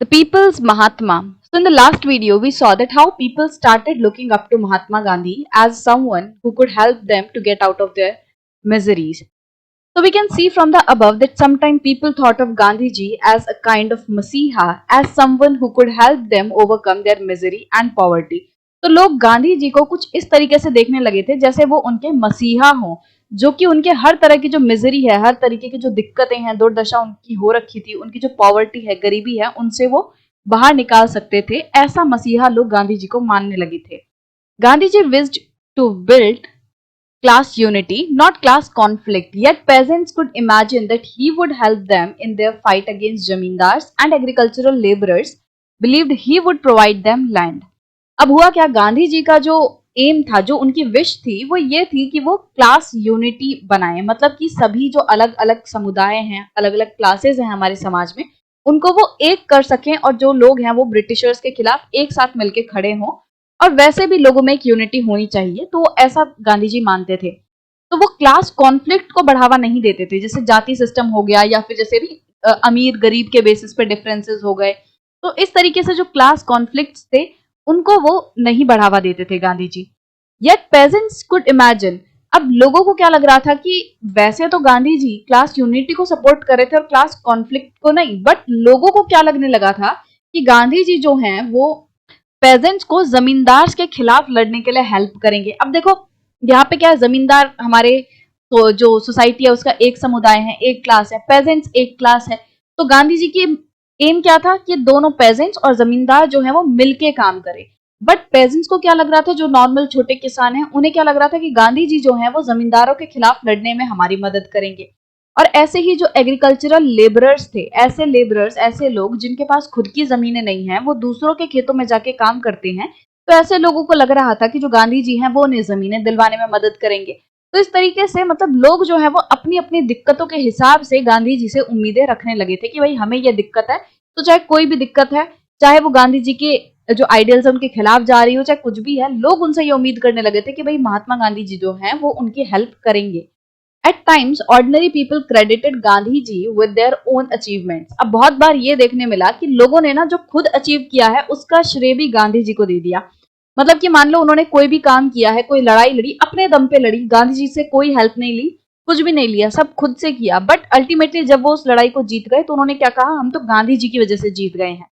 The people's Mahatma. So, in the last video, we saw that how people started looking up to Mahatma Gandhi as someone who could help them to get out of their miseries. So, we can see from the above that sometimes people thought of Gandhiji as a kind of Masiha, as someone who could help them overcome their misery and poverty. तो लोग गांधी जी को कुछ इस तरीके से देखने लगे थे जैसे वो उनके मसीहा हों, जो कि उनके हर तरह की जो मिजरी है, हर तरीके की जो दिक्कतें हैं, दुर्दशा उनकी हो रखी थी, उनकी जो पॉवर्टी है, गरीबी है, उनसे वो बाहर निकाल सकते थे। ऐसा मसीहा लोग गांधी जी को मानने लगे थे। Gandhi ji wished to build class unity, not class conflict. Yet peasants could imagine that he would help them in their fight against zamindars and agricultural laborers, believed he would provide them land. अब हुआ क्या, गांधी जी का जो M था, जो उनकी wish थी, वो ये थी कि वो क्लास यूनिटी बनाए, मतलब कि सभी जो अलग अलग समुदाय हैं, अलग अलग क्लासेस हैं हमारे समाज में, उनको वो एक कर सकें और जो लोग हैं वो ब्रिटिशर्स के खिलाफ एक साथ मिलकर खड़े हों और वैसे भी लोगों में एक यूनिटी होनी चाहिए। तो ऐसा गांधी जी मानते थे। तो वो क्लास कॉन्फ्लिक्ट को बढ़ावा नहीं देते थे, जैसे जाति सिस्टम हो गया या फिर जैसे भी अमीर गरीब के बेसिस पे डिफरेंसेस हो गए। तो इस तरीके से जो क्लास कॉन्फ्लिक्ट्स थे उनको वो नहीं बढ़ावा देते थे गांधी जी। येट पेजेंट्स कुड इमेजिन, अब लोगों को क्या लग रहा था कि वैसे तो गांधी जी क्लास यूनिटी को सपोर्ट कर रहे थे और क्लास कॉन्फ्लिक्ट को नहीं, बट लोगों को क्या लगने लगा था कि गांधी जी जो हैं वो पेजेंट्स को जमींदार के खिलाफ लड़ने के लिए हेल्प करेंगे। अब देखो यहाँ पे क्या है, जमींदार हमारे तो जो सोसाइटी है उसका एक समुदाय है, एक क्लास है, पेजेंट्स एक क्लास है। तो गांधी जी की एम क्या था कि दोनों पेजेंट्स और जमींदार जो है वो मिलके काम करें। बट पेजेंट्स को क्या लग रहा था, जो नॉर्मल छोटे किसान हैं, उन्हें क्या लग रहा था कि गांधी जी जो है वो जमींदारों के खिलाफ लड़ने में हमारी मदद करेंगे। और ऐसे ही जो एग्रीकल्चरल लेबरर्स थे, ऐसे लेबरर्स, ऐसे लोग जिनके पास खुद की जमीनें नहीं है, वो दूसरों के खेतों में जाके काम करते हैं, तो ऐसे लोगों को लग रहा था कि जो गांधी जी हैं वो उन्हें जमीनें दिलवाने में मदद करेंगे। तो इस तरीके से मतलब लोग जो है वो अपनी अपनी दिक्कतों के हिसाब से गांधी जी से उम्मीदें रखने लगे थे कि भाई हमें ये दिक्कत है, तो चाहे कोई भी दिक्कत है, चाहे वो गांधी जी के जो आइडियल्स है उनके खिलाफ जा रही हो, चाहे कुछ भी है, लोग उनसे ये उम्मीद करने लगे थे कि भाई महात्मा गांधी जी जो हैं वो उनकी हेल्प करेंगे। At times, ordinary people credited Gandhi ji with their own achievements. अब बहुत बार ये देखने मिला कि लोगों ने ना जो खुद अचीव किया है उसका श्रेय भी गांधी जी को दे दिया। मतलब कि मान लो उन्होंने कोई भी काम किया है, कोई लड़ाई लड़ी, अपने दम पे लड़ी, गांधी जी से कोई हेल्प नहीं ली, कुछ भी नहीं लिया, सब खुद से किया। बट अल्टीमेटली जब वो उस लड़ाई को जीत गए तो उन्होंने क्या कहा, हम तो गांधी जी की वजह से जीत गए हैं।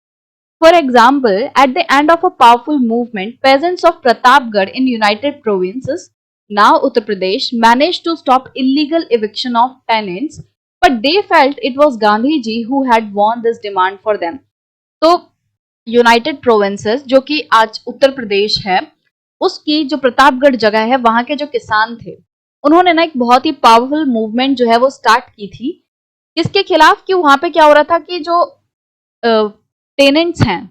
For example, at the end of a powerful movement, peasants of Pratapgarh in United Provinces, now Uttar Pradesh, managed to stop illegal eviction of tenants, but they felt it was Gandhi ji who had won this demand for them. तो United provinces जो कि आज उत्तर प्रदेश है, उसकी जो प्रतापगढ़ जगह है, वहां के जो किसान थे, उन्होंने ना एक बहुत ही पावरफुल मूवमेंट जो है वो स्टार्ट की थी। किसके खिलाफ? कि वहां पे क्या हो रहा था कि जो टेनेंट्स हैं,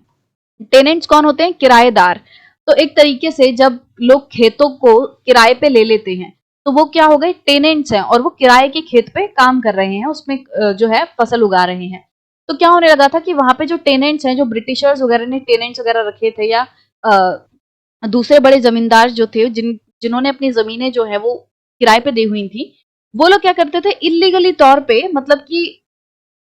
टेनेंट्स कौन होते हैं? किराएदार। तो एक तरीके से जब लोग खेतों को किराए पे ले लेते हैं तो वो क्या हो गए, टेनेंट्स हैं और वो किराए के खेत पे काम कर रहे हैं, उसमें जो है फसल उगा रहे हैं। तो क्या होने लगा था कि वहां पे जो टेनेंट्स हैं, जो ब्रिटिशर्स वगैरह ने टेनेंट्स वगैरह रखे थे या दूसरे बड़े जमींदार जो थे, जिन्होंने अपनी जमीनें जो है वो किराए पे दी हुई थी, वो लोग क्या करते थे, इलीगली तौर पे, मतलब कि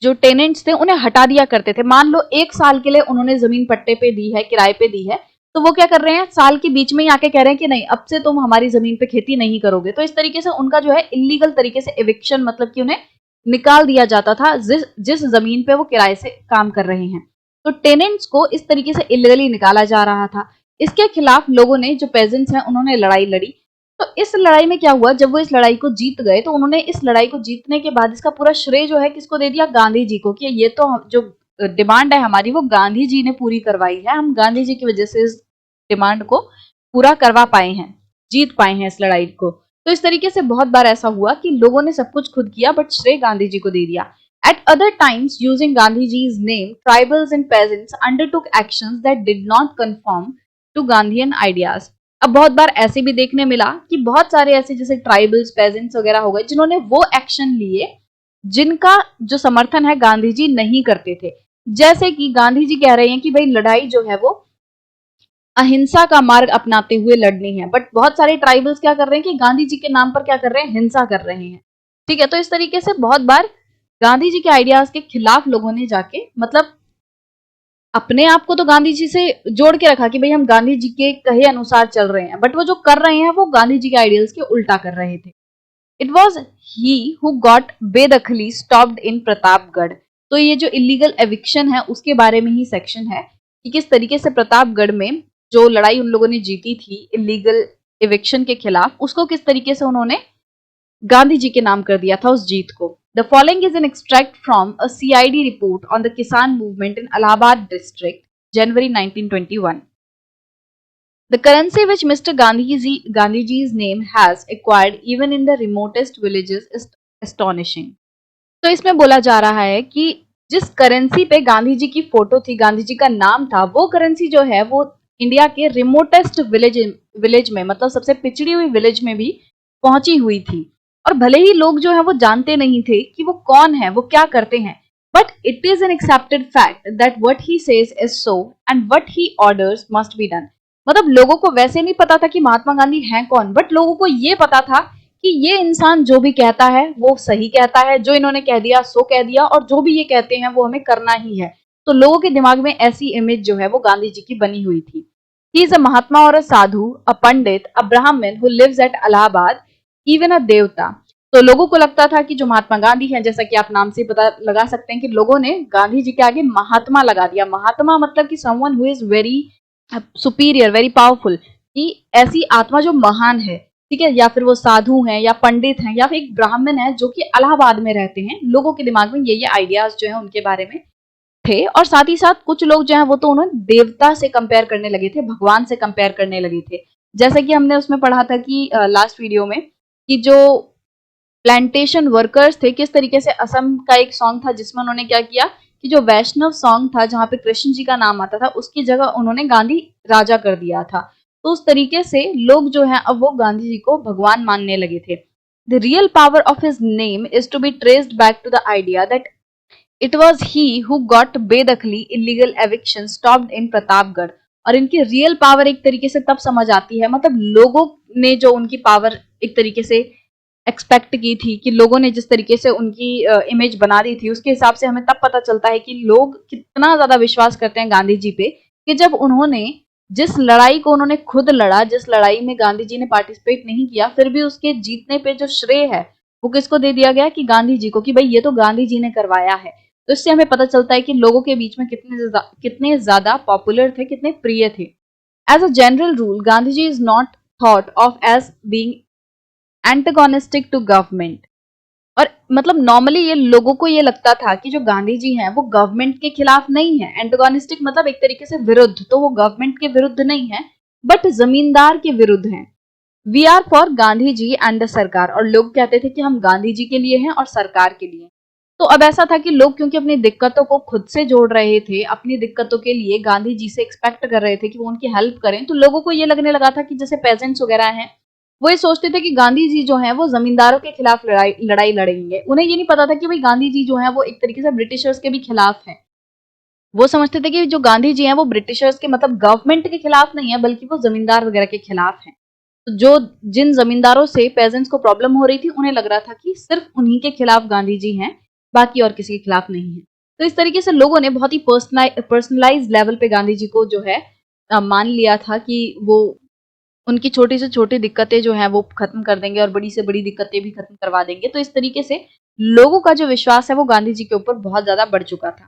जो टेनेंट्स थे उन्हें हटा दिया करते थे। मान लो 1 साल के लिए उन्होंने जमीन पट्टे पे दी है, किराए पे दी है, तो वो क्या कर रहे हैं, साल के बीच में ही आके कह रहे हैं कि नहीं, अब से तुम हमारी जमीन पे खेती नहीं करोगे। तो इस तरीके से उनका जो है इलीगल तरीके से एविक्शन, मतलब कि उन्हें निकाल दिया जाता था जिस जिस जमीन पे वो किराए से काम कर रहे हैं। तो टेनेंट्स को इस तरीके से इलीगली निकाला जा रहा था। इसके खिलाफ लोगों ने, जो पेजेंट्स हैं, उन्होंने लड़ाई लड़ी। तो इस लड़ाई में क्या हुआ, जब वो इस लड़ाई को जीत गए तो उन्होंने इस लड़ाई को जीतने के बाद इसका पूरा श्रेय जो है किसको दे दिया, गांधी जी को, कि ये तो जो डिमांड है हमारी वो गांधी जी ने पूरी करवाई है, हम गांधी जी की वजह से इस डिमांड को पूरा करवा पाए हैं, जीत पाए हैं इस लड़ाई को। तो इस तरीके से बहुत बार ऐसा हुआ कि लोगों ने सब कुछ खुद किया बट श्रेय गांधी जी को दे दिया। At other times, using Gandhiji's name, tribals and peasants undertook actions that did not conform to Gandhian ideas. अब बहुत बार ऐसे भी देखने मिला कि बहुत सारे ऐसे जैसे ट्राइबल्स, पेजेंट्स वगैरह हो गए, जिन्होंने वो एक्शन लिए जिनका जो समर्थन है गांधी जी नहीं करते थे। जैसे कि गांधी जी कह रहे हैं कि भाई लड़ाई जो है वो अहिंसा का मार्ग अपनाते हुए लड़नी है, बट बहुत सारे ट्राइबल्स क्या कर रहे हैं कि गांधी जी के नाम पर क्या कर रहे हैं, हिंसा कर रहे हैं। ठीक है, तो इस तरीके से बहुत बार गांधी जी के आइडियाज के खिलाफ लोगों ने जाके, मतलब अपने आप को तो गांधी जी से जोड़ के रखा कि भाई हम गांधी जी के कहे अनुसार चल रहे हैं, बट वो जो कर रहे हैं वो गांधी जी के आइडियल्स के उल्टा कर रहे थे। It was he who got bedakhli stopped in Pratapgarh. तो ये जो इलीगल एविक्शन है उसके बारे में ही सेक्शन है कि किस तरीके से प्रतापगढ़ में जो लड़ाई उन लोगों ने जीती थी इलीगल एविक्शन के खिलाफ, उसको किस तरीके से उन्होंने गांधी जी के नाम कर दिया था उस जीत को। The following is an extract from a CID report on the kisan movement in Allahabad district, January 1921. The currency which Mr. Gandhiji's name has acquired even in the remotest villages is astonishing. तो इसमें बोला जा रहा है कि जिस करेंसी पे गांधी जी की फोटो थी, गांधी जी का नाम था, वो करेंसी जो है वो इंडिया के रिमोटेस्ट विलेज में, मतलब सबसे पिछड़ी हुई विलेज में भी पहुंची हुई थी। और भले ही लोग जो है वो जानते नहीं थे कि वो कौन है, वो क्या करते हैं, but it is an accepted fact that what he says is so and what he orders must be done. मतलब लोगों को वैसे नहीं पता था कि महात्मा गांधी हैं कौन, बट लोगों को ये पता था कि ये इंसान जो भी कहता है वो सही कहता है, जो इन्होंने कह दिया सो कह दिया, और जो भी ये कहते हैं वो हमें करना ही है। तो लोगों के दिमाग में ऐसी इमेज जो है वो गांधी जी की बनी हुई थी। ही इज अ महात्मा और अ साधु, अ pandit, a Brahmin who lives at Allahabad, even a devata. तो लोगों को लगता था कि जो महात्मा गांधी हैं, जैसा कि आप नाम से पता लगा सकते हैं कि लोगों ने गांधी जी के आगे महात्मा लगा दिया। महात्मा मतलब कि someone who is very superior, very powerful, कि ऐसी आत्मा जो महान है, ठीक है, या फिर वो साधु हैं या पंडित हैं या फिर एक ब्राह्मण है जो कि इलाहाबाद में रहते हैं। लोगों के दिमाग में ये आइडियाज जो है उनके बारे में थे। और साथ ही साथ कुछ लोग जो है वो तो उन्हें देवता से कंपेयर करने लगे थे, भगवान से कंपेयर करने लगे थे। जैसे कि हमने उसमें पढ़ा था कि लास्ट वीडियो में कि जो प्लांटेशन वर्कर्स थे, किस तरीके से असम का एक सॉन्ग था जिसमें उन्होंने क्या किया कि जो वैष्णव सॉन्ग था जहां पे कृष्ण जी का नाम आता था, उसकी जगह उन्होंने गांधी राजा कर दिया था। तो उस तरीके से लोग जो है अब वो गांधी जी को भगवान मानने लगे थे। The real power of his name is to be traced back to the idea that it was he who got bedakhli illegal eviction stopped in Pratapgarh. और इनकी रियल पावर एक तरीके से तब समझ आती है, मतलब लोगों ने जो उनकी पावर एक तरीके से एक्सपेक्ट की थी, कि लोगों ने जिस तरीके से उनकी इमेज बना दी थी, उसके हिसाब से हमें तब पता चलता है कि लोग कितना ज्यादा विश्वास करते हैं गांधी जी पे, कि जब उन्होंने जिस लड़ाई को उन्होंने खुद लड़ा, जिस लड़ाई में गांधी जी ने पार्टिसिपेट नहीं किया, फिर भी उसके जीतने पे जो श्रेय है वो किसको दे दिया गया कि गांधी जी को, कि भाई ये तो गांधी जी ने करवाया है। तो इससे हमें पता चलता है कि लोगों के बीच में कितने ज्यादा पॉपुलर थे, कितने प्रिय थे। As a general rule Gandhi ji is not thought of as being antagonistic to government. और मतलब नॉर्मली ये लोगों को ये लगता था कि जो गांधी जी हैं वो गवर्नमेंट के खिलाफ नहीं है। एंटागोनिस्टिक मतलब एक तरीके से विरुद्ध, तो वो गवर्नमेंट के विरुद्ध नहीं है बट जमींदार के विरुद्ध हैं। We are for Gandhi ji and the sarkar. और लोग कहते थे कि हम गांधी जी के लिए हैं और सरकार के लिए। तो अब ऐसा था कि लोग क्योंकि अपनी दिक्कतों को खुद से जोड़ रहे थे, अपनी दिक्कतों के लिए गांधी जी से एक्सपेक्ट कर रहे थे कि वो उनकी हेल्प करें, तो लोगों को ये लगने लगा था कि जैसे पेजेंट्स वगैरह हैं, वो ये सोचते थे कि गांधी जी जो है वो जमींदारों के खिलाफ लड़ाई लड़ेंगे। उन्हें ये नहीं पता था कि भाई गांधी जी जो है वो एक तरीके से ब्रिटिशर्स के भी खिलाफ है। वो समझते थे कि जो गांधी जी हैं वो ब्रिटिशर्स के मतलब गवर्नमेंट के खिलाफ नहीं है, बल्कि वो जमींदार वगैरह के खिलाफ हैं। तो जो जिन जमींदारों से पेजेंट्स को प्रॉब्लम हो रही थी, उन्हें लग रहा था कि सिर्फ उन्हीं के खिलाफ गांधी जी हैं, बाकी और किसी के खिलाफ नहीं है। तो इस तरीके से लोगों ने बहुत ही पर्सनलाइज लेवल पे गांधी जी को जो है मान लिया था कि वो उनकी छोटी से छोटी दिक्कतें जो हैं वो खत्म कर देंगे और बड़ी से बड़ी दिक्कतें भी खत्म करवा देंगे। तो इस तरीके से लोगों का जो विश्वास है वो गांधी जी के ऊपर बहुत ज्यादा बढ़ चुका था।